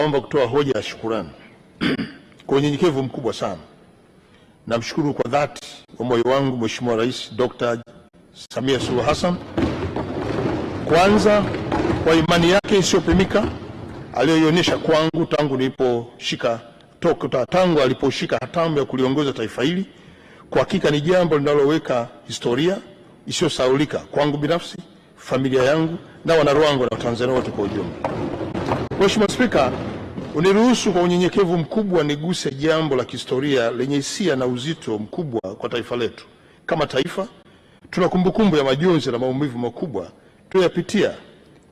naomba kutoa hoja ya shukrani kwa unyenyekevu mkubwa sana. Namshukuru kwa dhati wa moyo wangu Mheshimiwa Rais Dr. Samia Suluhu Hassan, kwanza kwa imani yake isiyopimika aliyoionyesha kwangu tangu aliposhika hatamu ya kuliongoza taifa hili. Kwa hakika ni jambo linaloweka historia isiyosahaulika kwangu binafsi, familia yangu na wanaruangwa na Watanzania wote kwa ujumla. Mheshimiwa Spika, uniruhusu kwa unyenyekevu mkubwa niguse jambo la kihistoria lenye hisia na uzito mkubwa kwa taifa letu. Kama taifa, tuna kumbukumbu ya majonzi na maumivu makubwa tuliyopitia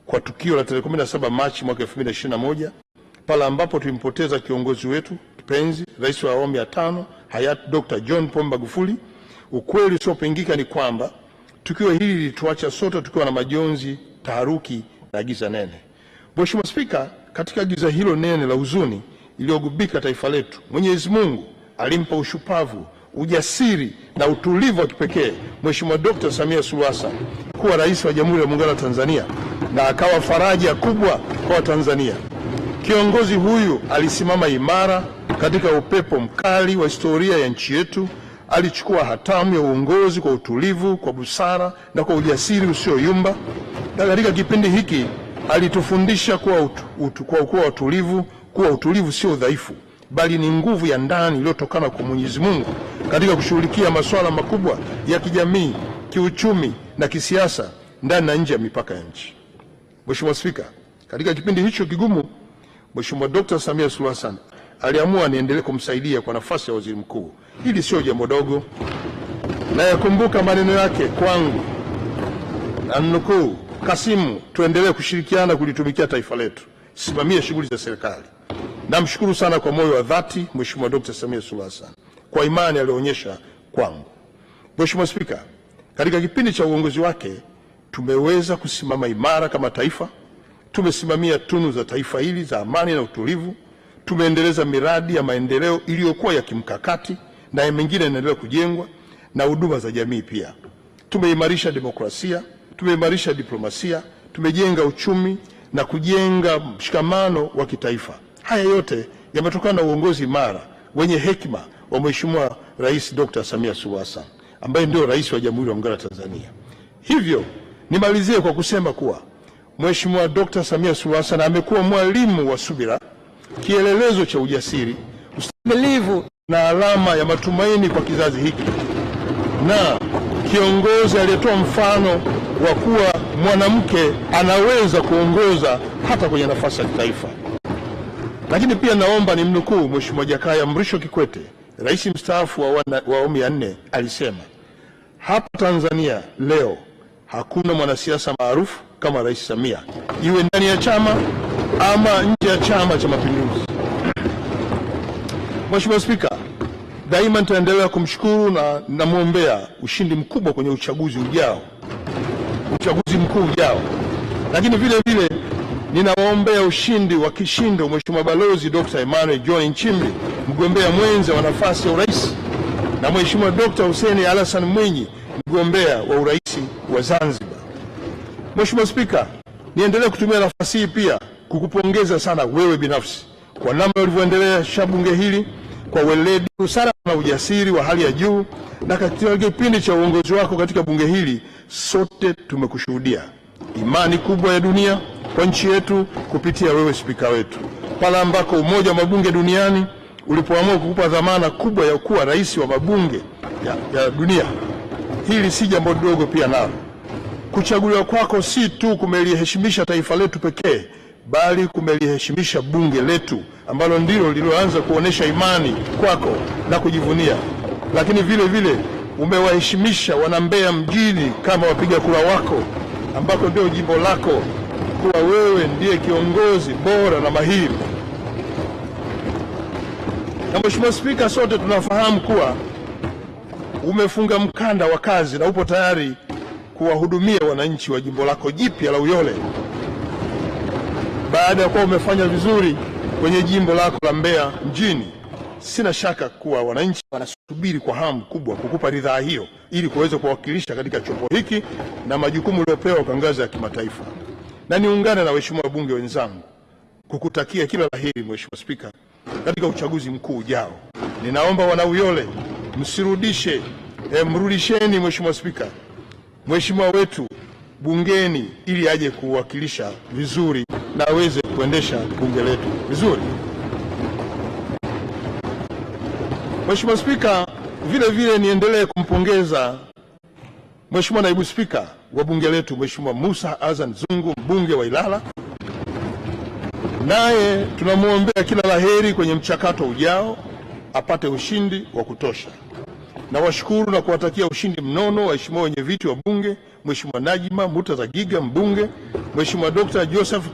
kwa tukio la tarehe 17 Machi mwaka 2021 pale ambapo tulimpoteza kiongozi wetu kipenzi, Rais wa awamu ya 5 hayati Dr. John Pombe Magufuli. Ukweli usiopingika ni kwamba tukio hili lilituacha sote tukiwa na majonzi, taharuki na giza nene. Mheshimiwa Spika, katika giza hilo nene la huzuni iliyogubika taifa letu, Mwenyezi Mungu alimpa ushupavu, ujasiri na utulivu wa kipekee Mheshimiwa Dr. Samia Suluhu Hassan kuwa rais wa Jamhuri ya Muungano wa Tanzania na akawa faraja kubwa kwa Watanzania. Kiongozi huyu alisimama imara katika upepo mkali wa historia ya nchi yetu. Alichukua hatamu ya uongozi kwa utulivu, kwa busara na kwa ujasiri usioyumba, na katika kipindi hiki alitufundisha kuwa utulivu sio udhaifu, bali ni nguvu ya ndani iliyotokana kwa Mwenyezi Mungu katika kushughulikia masuala makubwa ya kijamii, kiuchumi na kisiasa ndani na nje ya mipaka ya nchi. Mheshimiwa Spika, katika kipindi hicho kigumu, Mheshimiwa Dr. Samia Suluhu Hassan aliamua niendelee kumsaidia kwa nafasi ya waziri mkuu. Hili sio jambo dogo, na yakumbuka maneno yake kwangu, namnukuu: Kasimu, tuendelee kushirikiana kulitumikia taifa letu, simamia shughuli za serikali. Namshukuru sana kwa moyo wa dhati Mheshimiwa Dr. Samia Suluhu Hassan kwa imani aliyoonyesha kwangu. Mheshimiwa Spika, katika kipindi cha uongozi wake tumeweza kusimama imara kama taifa. Tumesimamia tunu za taifa hili za amani na utulivu. Tumeendeleza miradi ya maendeleo iliyokuwa ya kimkakati na mengine inaendelea kujengwa, na huduma za jamii pia. Tumeimarisha demokrasia, tumeimarisha diplomasia, tumejenga uchumi na kujenga mshikamano wa kitaifa. Haya yote yametokana na uongozi imara wenye hekima wa Mheshimiwa Rais Dr. Samia Suluhu Hassan ambaye ndio rais wa Jamhuri ya Muungano wa Tanzania. Hivyo nimalizie kwa kusema kuwa Mheshimiwa Dr. Samia Suluhu Hassan amekuwa mwalimu wa subira, kielelezo cha ujasiri, ustahimilivu na alama ya matumaini kwa kizazi hiki, na kiongozi aliyetoa mfano wa kuwa mwanamke anaweza kuongoza hata kwenye nafasi ya kitaifa. Lakini pia naomba nimnukuu Mheshimiwa Jakaya Mrisho Kikwete, rais mstaafu wa awamu ya 4, alisema, hapa Tanzania leo hakuna mwanasiasa maarufu kama Rais Samia, iwe ndani ya chama ama nje ya Chama cha Mapinduzi. Mheshimiwa Spika, daima nitaendelea kumshukuru na namwombea ushindi mkubwa kwenye uchaguzi mkuu ujao. Lakini vile vile ninawaombea ushindi wa kishindo Mheshimiwa Balozi Dr. Emmanuel John Nchimbi, mgombea mwenza wa nafasi ya urais, na Mheshimiwa Dr. Hussein Hassan Mwinyi, mgombea wa urais wa Zanzibar. Mheshimiwa Spika, niendelee kutumia nafasi hii pia kukupongeza sana wewe binafsi kwa namna ulivyoendelea bunge hili kwa weledi, busara na ujasiri wa hali ya juu, na katika kipindi cha uongozi wako katika bunge hili sote tumekushuhudia imani kubwa ya dunia kwa nchi yetu kupitia wewe spika wetu, pale ambako Umoja wa Mabunge Duniani ulipoamua kukupa dhamana kubwa ya kuwa rais wa mabunge ya dunia. Hili si jambo dogo pia nalo. Kuchaguliwa kwako si tu kumeliheshimisha taifa letu pekee, bali kumeliheshimisha bunge letu ambalo ndilo lililoanza kuonesha imani kwako na kujivunia. Lakini vile vile umewaheshimisha wana Mbeya mjini kama wapiga kura wako, ambako ndio jimbo lako, kuwa wewe ndiye kiongozi bora na mahiri. Na Mheshimiwa Spika, sote tunafahamu kuwa umefunga mkanda wa kazi na upo tayari kuwahudumia wananchi wa jimbo lako jipya la Uyole baada ya kuwa umefanya vizuri kwenye jimbo lako la Mbeya mjini. Sina shaka kuwa wananchi wanasubiri kwa hamu kubwa kukupa ridhaa hiyo ili kuweza kuwakilisha katika chombo hiki na majukumu uliopewa kwa ngazi ya kimataifa. Na niungane na waheshimiwa wabunge wenzangu kukutakia kila laheri Mheshimiwa Spika katika uchaguzi mkuu ujao. Ninaomba wana Uyole mrudisheni Mheshimiwa Spika mheshimiwa wetu bungeni ili aje kuwakilisha vizuri na aweze kuendesha bunge letu vizuri. Mheshimiwa Spika, vile vile niendelee kumpongeza Mheshimiwa Naibu Spika wa bunge letu Mheshimiwa Musa Azan Zungu, mbunge wa Ilala. Naye tunamwombea kila laheri kwenye mchakato ujao, apate ushindi wa kutosha. Na washukuru na kuwatakia ushindi mnono waheshimiwa wenye viti wa bunge, Mheshimiwa Najima Murtaza Giga mbunge, Mheshimiwa Dr. Joseph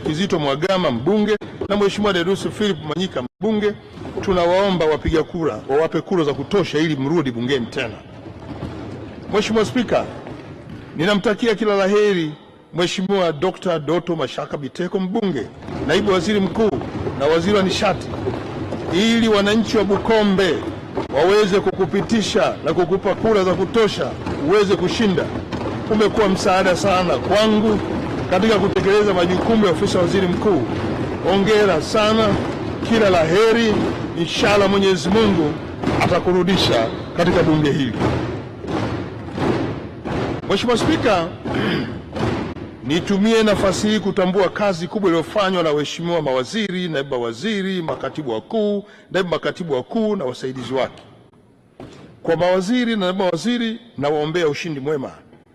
Kizito Mwagama mbunge na Mheshimiwa Deus Philip Manyika mbunge. Tunawaomba wapiga kura wawape kura za kutosha ili mrudi bungeni tena. Mheshimiwa Spika, ninamtakia kila laheri Mheshimiwa Dr. Doto Mashaka Biteko mbunge, naibu waziri mkuu na waziri wa nishati, ili wananchi wa Bukombe waweze kukupitisha na kukupa kura za kutosha uweze kushinda. Umekuwa msaada sana kwangu katika kutekeleza majukumu ya ofisi ya waziri mkuu. Hongera sana, kila laheri. Inshallah Mwenyezi Mungu atakurudisha katika bunge hili. Mheshimiwa Spika, nitumie nafasi hii kutambua kazi kubwa iliyofanywa na waheshimiwa mawaziri, naibu mawaziri, makatibu wakuu, naibu makatibu wakuu na wasaidizi wake. Kwa mawaziri na naibu mawaziri, nawaombea ushindi mwema,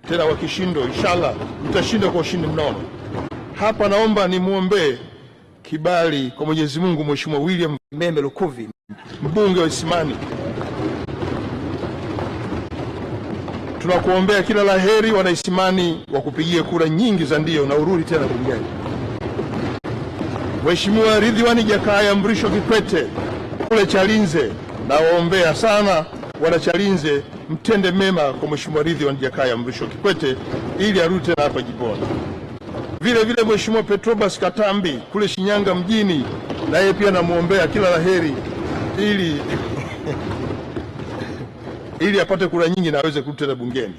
tena wa kishindo. Inshallah mtashinda kwa ushindi mnono. Hapa naomba nimwombee kibali kwa Mwenyezi Mungu Mheshimiwa William Meme Lukuvi, mbunge wa Isimani. Tunakuombea kila laheri, wana Isimani, wakupigie kura nyingi za ndio na urudi tena bungeni. Mheshimiwa Ridhiwani Jakaya Mrisho Kikwete kule Chalinze, nawaombea sana wana Chalinze, mtende mema kwa Mheshimiwa Ridhiwani Jakaya Mrisho Kikwete ili arudi tena hapa jimboni. Vile vile Mheshimiwa Petrobas Katambi kule Shinyanga mjini, naye pia namuombea kila laheri ili apate kura nyingi na aweze kurudi tena bungeni,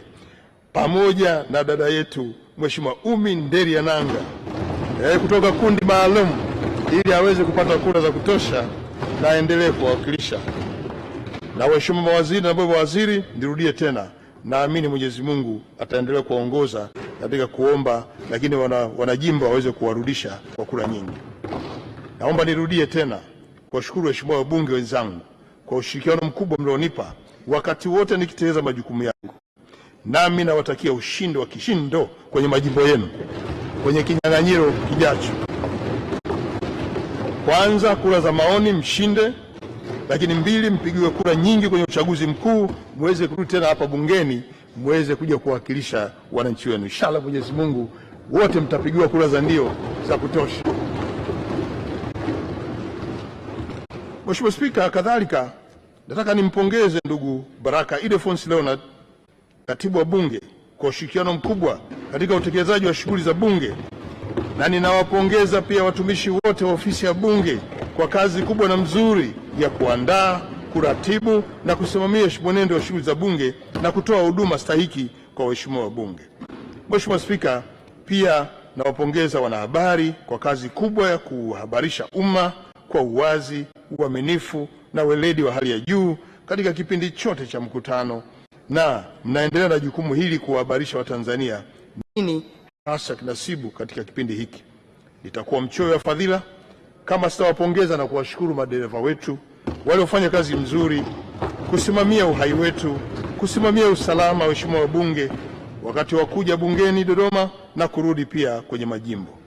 pamoja na dada yetu Mheshimiwa Umi Nderi ya Nanga kutoka kundi maalum, ili aweze kupata kura za kutosha na aendelee kuwakilisha. Na waheshimiwa mawaziri na naibu mawaziri, nirudie tena, naamini Mwenyezi Mungu ataendelea kuwaongoza katika kuomba, lakini wanajimbo waweze kuwarudisha kwa kura nyingi. Naomba nirudie tena kuwashukuru waheshimiwa wabunge wenzangu kwa ushirikiano mkubwa mlionipa wakati wote nikitekeleza majukumu yangu. Nami nawatakia ushindi wa kishindo kwenye majimbo yenu kwenye kinyang'anyiro kijacho. Kwanza, kura za maoni mshinde, lakini mbili, mpigiwe kura nyingi kwenye uchaguzi mkuu, muweze kurudi tena hapa bungeni, muweze kuja kuwakilisha wananchi wenu. Inshallah Mwenyezi Mungu wote mtapigiwa kura za ndio za kutosha. Mheshimiwa Spika, kadhalika nataka nimpongeze ndugu Baraka Ildefonsi Leonard, katibu wa bunge, kwa ushirikiano mkubwa katika utekelezaji wa shughuli za bunge, na ninawapongeza pia watumishi wote wa ofisi ya bunge kwa kazi kubwa na mzuri ya kuandaa, kuratibu na kusimamia mwenendo wa shughuli za bunge na kutoa huduma stahiki kwa waheshimiwa wa bunge. Mheshimiwa Spika, pia nawapongeza wanahabari kwa kazi kubwa ya kuhabarisha umma kwa uwazi, uaminifu na weledi wa hali ya juu katika kipindi chote cha mkutano, na mnaendelea na jukumu hili kuwahabarisha Watanzania nini hasa kinasibu katika kipindi hiki. Nitakuwa mchoyo wa fadhila kama sitawapongeza na kuwashukuru madereva wetu waliofanya kazi mzuri kusimamia uhai wetu, kusimamia usalama wa waheshimiwa wabunge wakati wa kuja bungeni Dodoma na kurudi pia kwenye majimbo.